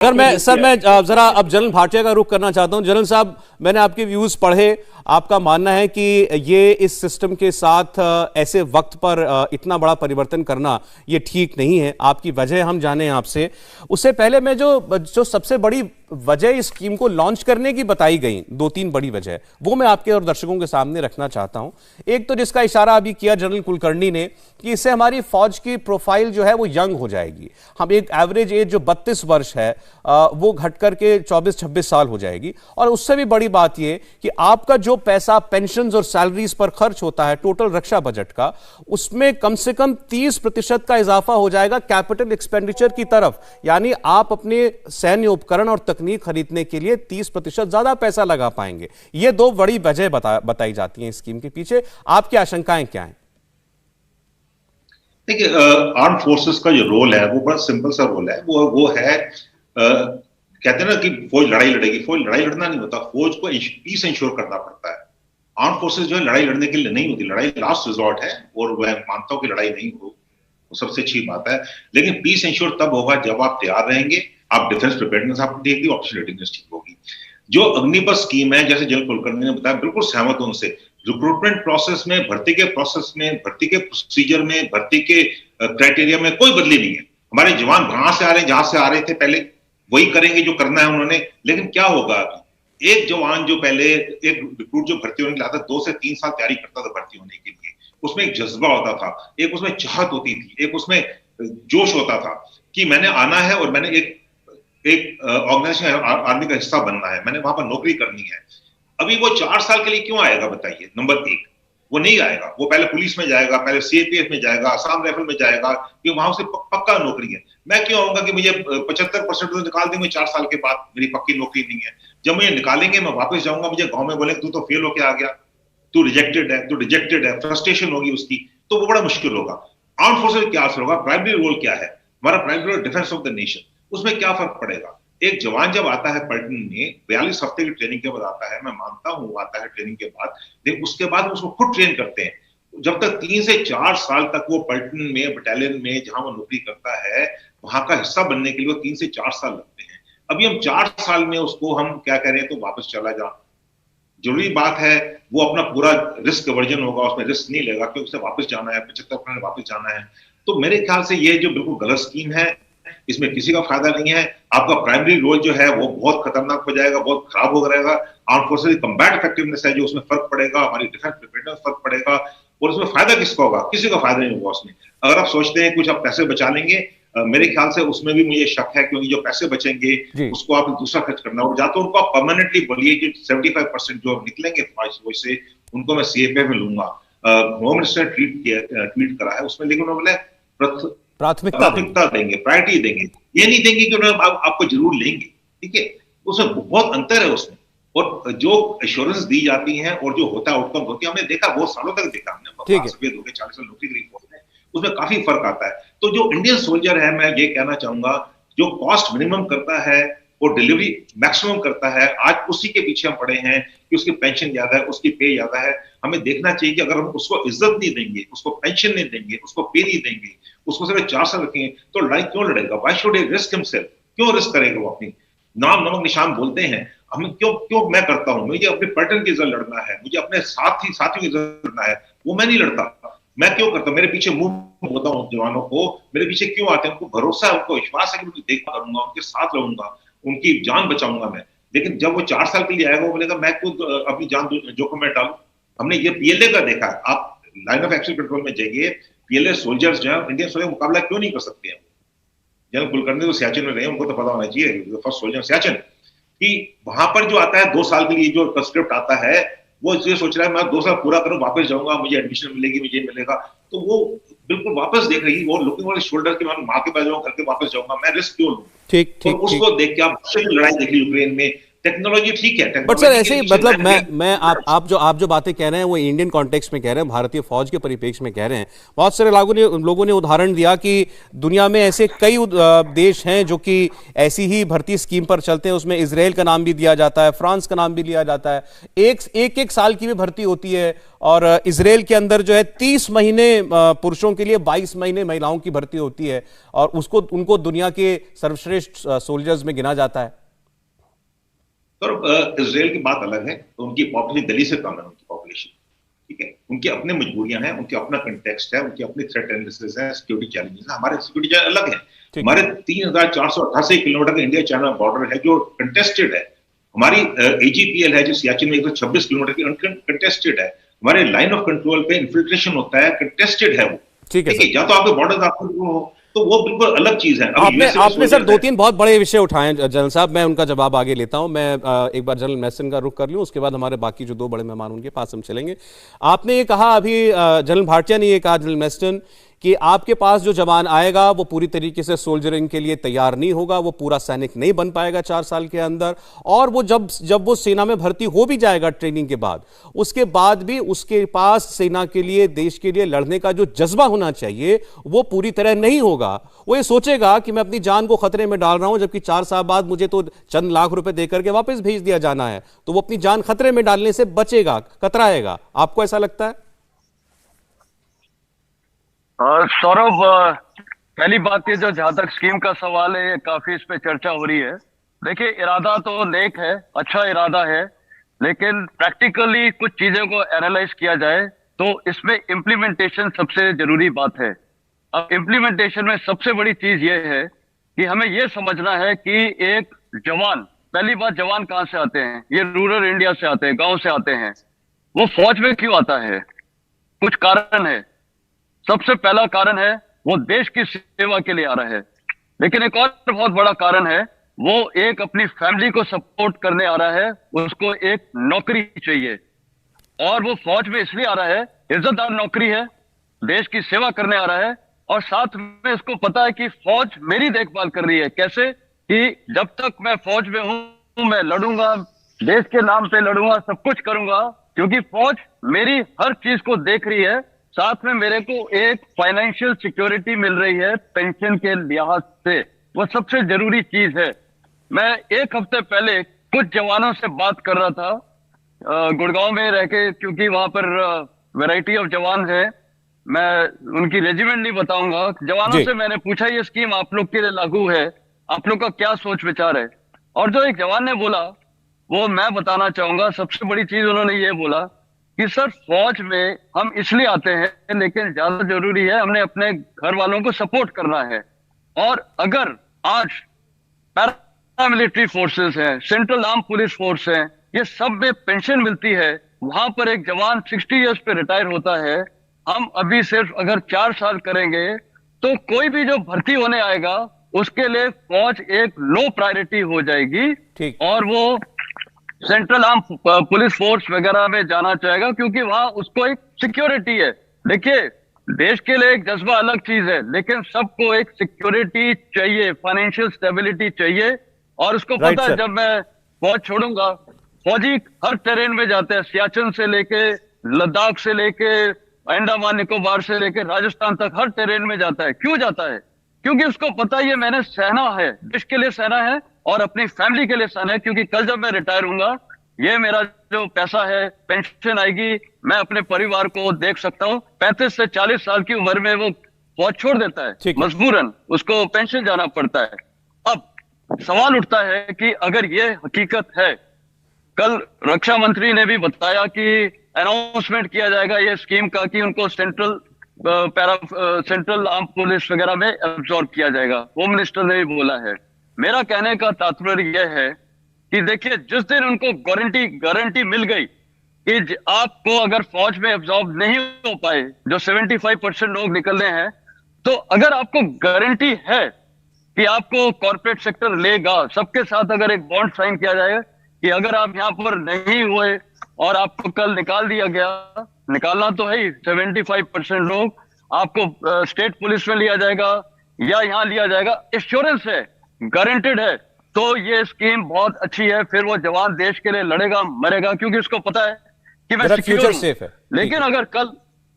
अगर मैं सर मैं जरा अब जनरल भाटिया का रुख करना चाहता हूं। जनरल साहब, मैंने आपके व्यूज पढ़े, आपका मानना है कि ये इस सिस्टम के साथ ऐसे वक्त पर इतना बड़ा परिवर्तन करना ये ठीक नहीं है। आपकी वजह हम जाने आपसे। उससे पहले मैं जो सबसे बड़ी वजह इस स्कीम को लॉन्च करने की बताई गई, दो तीन बड़ी वजह, वो मैं आपके और दर्शकों के सामने रखना चाहता हूं। एक तो जिसका इशारा अभी किया जनरल कुलकर्णी ने कि इससे हमारी फौज की प्रोफाइल जो है वो यंग हो जाएगी। हम एक एवरेज एज जो 32 वर्ष है वो घट करके 24-26 साल हो जाएगी। और उससे भी बड़ी बात यह कि आपका जो पैसा पेंशन और सैलरीज पर खर्च होता है टोटल रक्षा बजट का, उसमें कम से कम 30% का इजाफा हो जाएगा कैपिटल एक्सपेंडिचर की तरफ। यानी आप अपने सैन्य उपकरण और तकनीक खरीदने के लिए 30% ज्यादा पैसा लगा पाएंगे। ये दो बड़ी वजह बताई जाती हैं स्कीम के पीछे। आपकी आशंकाएं क्या हैं? देखिए, आर्म फोर्सेस का जो रोल है वो बड़ा सिंपल सा रोल है। वो है, कहते हैं ना कि फौज लड़ाई लड़ेगी। फौज लड़ाई लड़ना नहीं होता, फौज को पीस इंश्योर करना पड़ता है। आर्म फोर्सेस जो है लड़ाई लड़ने के लिए नहीं होती, लड़ाई लास्ट रिजॉर्ट है। और मैं मानता हूं कि लड़ाई नहीं हो, वो सबसे अच्छी बात है। लेकिन पीस इंश्योर तब होगा जब आप तैयार रहेंगे, आप डिफेंस प्रिपेयरनेस आपको देगी, ऑपरेशन रेडीनेस ठीक होगी। जो अग्निपथ स्कीम है, जैसे जनरल कुलकर्णी ने बताया, बिल्कुल सहमत हूं उनसे। रिक्रूटमेंट प्रोसेस में, भर्ती के प्रोसेस में, भर्ती के प्रोसीजर में, भर्ती के क्राइटेरिया में कोई बदली नहीं है। हमारे जवान वहां से आ रहे हैं जहां से आ रहे थे पहले, वही करेंगे जो करना है उन्होंने। लेकिन क्या होगा अभी, एक जवान जो पहले, एक रिक्रूट जो भर्ती होने लाता 2 से 3 साल तैयारी करता था भर्ती होने के लिए, उसमें एक जज्बा होता था, एक उसमें चाहत होती थी, एक उसमें जोश होता था कि मैंने आना है और मैंने एक ऑर्गेनाइजेशन आर्मी का हिस्सा बनना है, मैंने वहां पर नौकरी करनी है। अभी वो 4 साल के लिए क्यों आएगा बताइए? नंबर एक, वो नहीं आएगा। वो पहले पुलिस में जाएगा, पहले सीएपीएफ में जाएगा, आसाम राइफल में जाएगा, कि वहां से पक्का नौकरी है। मैं क्यों आऊंगा कि मुझे 75% तो निकाल देंगे 4 साल के बाद, मेरी पक्की नौकरी नहीं है। जब मुझे निकालेंगे मैं वापस जाऊंगा, मुझे गांव में बोलेंगे तू तो फेल होके आ गया, तू रिजेक्टेड है, तू रिजेक्टेड है, फ्रस्ट्रेशन होगी उसकी, तो वो बड़ा मुश्किल होगा। आर्म फोर्सेस क्या असर होगा? प्राइमरी रोल क्या है हमारा? Primary role defence of the nation. उसमें क्या फर्क पड़ेगा? एक जवान जब आता है पलटन में, 42 हफ्ते की ट्रेनिंग के बाद आता है, मैं मानता हूं आता है ट्रेनिंग के बाद, लेकिन उसके बाद उसको खुद ट्रेन करते हैं। जब तक 3 से 4 साल तक वो पलटन में, बटालियन में जहां वो नौकरी करता है, वहां का हिस्सा बनने के लिए वो 3 से 4 साल लगते हैं। अभी हम 4 साल में उसको हम क्या करें तो वापस चला जा। जरूरी बात है वो अपना पूरा रिस्क वर्जन होगा, उसमें रिस्क नहीं लेगा क्योंकि उसे वापस जाना है, 75% वापस जाना है। तो मेरे ख्याल से ये जो बिल्कुल गलत स्कीम है, इसमें किसी का फायदा नहीं है। आपका प्राइमरी रोल जो है वो बहुत खतरनाक हो जाएगा, बहुत खराब हो जाएगा। आर्म फोर्सेस की कम्बैट इफेक्टिवनेस है जो उसमें फर्क पड़ेगा, हमारी डिफेंस प्रिपेयरनेस फर्क पड़ेगा। और उसमें फायदा किसका होगा? किसी का फायदा नहीं होगा उसमें। अगर आप सोचते हैं कुछ आप पैसे बचा लेंगे, मेरे ख्याल से उसमें भी मुझे शक है, क्योंकि जो पैसे बचेंगे उसको आप दूसरा खर्च करना होगा। या तो उनको आप परमानेंटली बोलिए कि 75% जो निकलेंगे से उनको मैं सीएपीएफ में लूंगा। होम मिनिस्टर ट्वीट करा है उसमें, लेकिन उन्होंने प्राथमिकता देंगे, प्रायोरिटी देंगे। ये नहीं देंगे कि उन्होंने आपको जरूर लेंगे, ठीक है? उसमें बहुत अंतर है उसमें। और जो एश्योरेंस दी जाती है और जो होता है आउटकम होती है, हमने देखा, बहुत सालों तक देखा हमने, सफेद हो गए 40 साल नौकरी करी फौज में, उसमें काफी फर्क आता है। तो जो इंडियन सोल्जर है, मैं ये कहना चाहूंगा, जो कॉस्ट मिनिमम करता है और डिलीवरी मैक्सिमम करता है, आज उसी के पीछे हम पड़े हैं कि उसकी पेंशन ज्यादा है, उसकी पे ज्यादा है। हमें देखना चाहिए कि अगर हम उसको इज्जत नहीं देंगे, उसको पेंशन नहीं देंगे, उसको पे नहीं देंगे, उसको सिर्फ 4 साल रखेंगे, तो लड़ाई क्यों लड़ेगा? Why should he risk himself? क्यों रिस्क करेगा वो? अपनी नाम नमक निशान बोलते हैं, हमें क्यों क्यों मैं करता हूं? मुझे अपने पैटर्न की इज्जत लड़ना है, मुझे अपने साथियों की इज्जत लड़ना है, वो मैं नहीं लड़ता। मैं क्यों करता हूं? मेरे पीछे मुंह होता हूं जवानों को, मेरे पीछे क्यों आते हैं? उनको भरोसा है, उनको विश्वास है कि मैं देखभाल करूंगा, उनके साथ रहूंगा, उनकी जान बचाऊंगा मैं। लेकिन जब वो 4 साल के लिए आएगा, वो बोलेगा मैं खुद अपनी जान जोखिम में डालूं। हमने ये पीएलए का देखा है। आप लाइन ऑफ एक्शन कंट्रोल में जाइए, पीएलए सोल्जर्स जो है इंडियन सोल्जर मुकाबला क्यों नहीं कर सकते हैं? जनरल कुलकर्णी तो सियाचिन में रहे, उनको तो पता होना चाहिए, फर्स्ट सोल्जर सियाचिन, कि वहां पर जो आता है 2 साल के लिए जो कंस्क्रिप्ट आता है, वो इसलिए सोच रहा है मैं 2 साल पूरा करूं, वापस जाऊंगा, मुझे एडमिशन मिलेगी, मुझे मिलेगा। तो वो बिल्कुल वापस देख रही, वो लुकिंग ऑन शोल्डर कि मैं मां के पास जाऊंगा, घर के वापस जाऊंगा, मैं रिस्क क्यों लूं? ठीक ठीक। उसको देख के आप लड़ाई देख ली यूक्रेन में, टेक्नोलॉजी ठीक है, बट सर टेक्नोलॉजी के ऐसे ही पीछे मतलब मैं मैं आप जो बातें कह रहे हैं वो इंडियन कॉन्टेक्स्ट में कह रहे हैं, भारतीय फौज के परिप्रेक्ष्य में कह रहे हैं। बहुत सारे लोगों ने उदाहरण दिया कि दुनिया में ऐसे कई देश हैं जो कि ऐसी ही भर्ती स्कीम पर चलते हैं, उसमें इसराइल का नाम भी दिया जाता है, फ्रांस का नाम भी लिया जाता है। एक साल की भी भर्ती होती है, और इसराइल के अंदर जो है 30 महीने पुरुषों के लिए, 22 महीने महिलाओं की भर्ती होती है, और उसको उनको दुनिया के सर्वश्रेष्ठ सोल्जर्स में गिना जाता है। और इसराइल की बात अलग है, तो उनकी पॉपुलेशन दिल्ली से कम है, उनकी पॉपुलेशन, ठीक है, उनकी अपनी मजबूरियां हैं, उनके अपना कंटेक्स्ट है, उनकी अपनी थ्रेट एनालिसिस है, सिक्योरिटी चैलेंजेस है, हमारे सिक्योरिटी चैलेंज अलग है। हमारे 3488 किलोमीटर का इंडिया चाइना बॉर्डर है जो कंटेस्टेड है। हमारी AGPL है जो सियाचिन में 126 किलोमीटर की अनकंटेस्टेड है। हमारे लाइन ऑफ कंट्रोल पे इन्फिल्ट्रेशन होता है, कंटेस्टेड है वो, ठीक है, या तो आपके बॉर्डर आपको, तो वो बिल्कुल अलग चीज है। आपने सर दो तीन बहुत बड़े विषय उठाए जनरल साहब, मैं उनका जवाब आगे लेता हूं। मैं एक बार जनरल मैसन का रुख कर लूं, उसके बाद हमारे बाकी जो दो बड़े मेहमान उनके पास हम चलेंगे। आपने ये कहा अभी, जनरल भाटिया ने ये कहा, जनरल मैसन, कि आपके पास जो जवान आएगा वो पूरी तरीके से सोल्जरिंग के लिए तैयार नहीं होगा, वो पूरा सैनिक नहीं बन पाएगा 4 साल के अंदर, और वो जब वो सेना में भर्ती हो भी जाएगा ट्रेनिंग के बाद, उसके बाद भी उसके पास सेना के लिए, देश के लिए लड़ने का जो जज्बा होना चाहिए वो पूरी तरह नहीं होगा। वो ये सोचेगा कि मैं अपनी जान को खतरे में डाल रहा हूं, जबकि 4 साल बाद मुझे तो चंद लाख रुपए देकर के वापस भेज दिया जाना है, तो वो अपनी जान खतरे में डालने से बचेगा, कतराएगा। आपको ऐसा लगता है? सौरभ, पहली बात ये, जो जहां तक स्कीम का सवाल है, ये काफी इस पे चर्चा हो रही है। देखिए, इरादा तो नेक है, अच्छा इरादा है, लेकिन प्रैक्टिकली कुछ चीजों को एनालाइज किया जाए तो इसमें इम्प्लीमेंटेशन सबसे जरूरी बात है। अब इम्प्लीमेंटेशन में सबसे बड़ी चीज ये है कि हमें ये समझना है कि एक जवान, पहली बात, जवान कहां से आते हैं? ये रूरल इंडिया से आते हैं, गांव से आते हैं। वो फौज में क्यों आता है? कुछ कारण है। सबसे पहला कारण है वो देश की सेवा के लिए आ रहा है, लेकिन एक और बहुत बड़ा कारण है, वो एक अपनी फैमिली को सपोर्ट करने आ रहा है, उसको एक नौकरी चाहिए, और वो फौज में इसलिए आ रहा है, इज्जतदार नौकरी है, देश की सेवा करने आ रहा है, और साथ में इसको पता है कि फौज मेरी देखभाल कर रही है। कैसे? कि जब तक मैं फौज में हूं मैं लड़ूंगा, देश के नाम पे लड़ूंगा, सब कुछ करूंगा, क्योंकि फौज मेरी हर चीज को देख रही है। साथ में मेरे को एक फाइनेंशियल सिक्योरिटी मिल रही है पेंशन के लिहाज से, वो सबसे जरूरी चीज है। मैं एक हफ्ते पहले कुछ जवानों से बात कर रहा था गुड़गांव में रह के, क्योंकि वहां पर वैरायटी ऑफ जवान है, मैं उनकी रेजिमेंट नहीं बताऊंगा। जवानों से मैंने पूछा, ये स्कीम आप लोग के लिए लागू है, आप लोग का क्या सोच विचार है? और जो एक जवान ने बोला वो मैं बताना चाहूंगा। सबसे बड़ी चीज उन्होंने ये बोला कि सर, फौज में हम इसलिए आते हैं, लेकिन ज्यादा जरूरी है हमने अपने घर वालों को सपोर्ट करना है। और अगर आज पैरामिलिट्री फोर्सेस हैं, सेंट्रल आर्म पुलिस फोर्स हैं, ये सब में पेंशन मिलती है, वहां पर एक जवान 60 इयर्स पे रिटायर होता है। हम अभी सिर्फ अगर 4 साल करेंगे तो कोई भी जो भर्ती होने आएगा उसके लिए फौज एक लो प्रायोरिटी हो जाएगी, और वो सेंट्रल आर्म पुलिस फोर्स वगैरह में जाना चाहेगा, क्योंकि वहां उसको एक सिक्योरिटी है। देखिए, देश के लिए एक जज्बा अलग चीज है, लेकिन सबको एक सिक्योरिटी चाहिए, फाइनेंशियल स्टेबिलिटी चाहिए। और उसको पता है, जब मैं फौज छोड़ूंगा, फौजी हर टेरेन में जाते हैं, सियाचिन से लेके लद्दाख से लेके अंडमान निकोबार से लेके राजस्थान तक, हर टेरेन में जाता है। क्यों जाता है? क्योंकि उसको पता है ये मैंने सहना है, देश के लिए सहना है और अपनी फैमिली के लिए सहना है, क्योंकि कल जब मैं रिटायर होऊंगा, ये मेरा जो पैसा है, पेंशन आएगी, मैं अपने परिवार को देख सकता हूँ। 35 से 40 साल की उम्र में वो फौज छोड़ देता है, मजबूरन उसको पेंशन जाना पड़ता है। अब सवाल उठता है कि अगर ये हकीकत है, कल रक्षा मंत्री ने भी बताया कि अनाउंसमेंट किया जाएगा ये स्कीम का, कि उनको सेंट्रल आर्म पुलिस वगैरह में एब्जॉर्ब किया जाएगा, होम मिनिस्टर ने भी बोला है। मेरा कहने का तात्पर्य यह है कि देखिए, जिस दिन उनको गारंटी मिल गई कि आपको अगर फौज में एब्जॉर्ब नहीं हो पाए, जो 75% लोग निकलने हैं, तो अगर आपको गारंटी है कि आपको कॉर्पोरेट सेक्टर लेगा, सबके साथ अगर एक बॉन्ड साइन किया जाए कि अगर आप यहां पर नहीं हुए और आपको कल निकाल दिया गया, निकालना तो है ही, 75% लोग, आपको स्टेट पुलिस में लिया जाएगा या यहां लिया जाएगा, एश्योरेंस है, गारंटेड है। तो ये स्कीम बहुत अच्छी है। फिर वो जवान देश के लिए लड़ेगा मरेगा, क्योंकि उसको पता है कि मैं मेरा सिक्योर फ्यूचर हूं। सेफ है। लेकिन अगर कल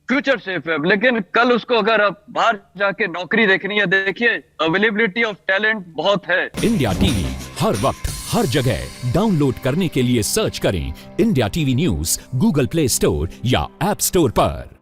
फ्यूचर सेफ है, लेकिन कल उसको अगर अब बाहर जाके नौकरी देखनी है, देखिए अवेलेबिलिटी ऑफ टैलेंट बहुत है। इंडिया टीवी हर वक्त हर जगह डाउनलोड करने के लिए सर्च करें India TV news Google play store या ऐप स्टोर पर।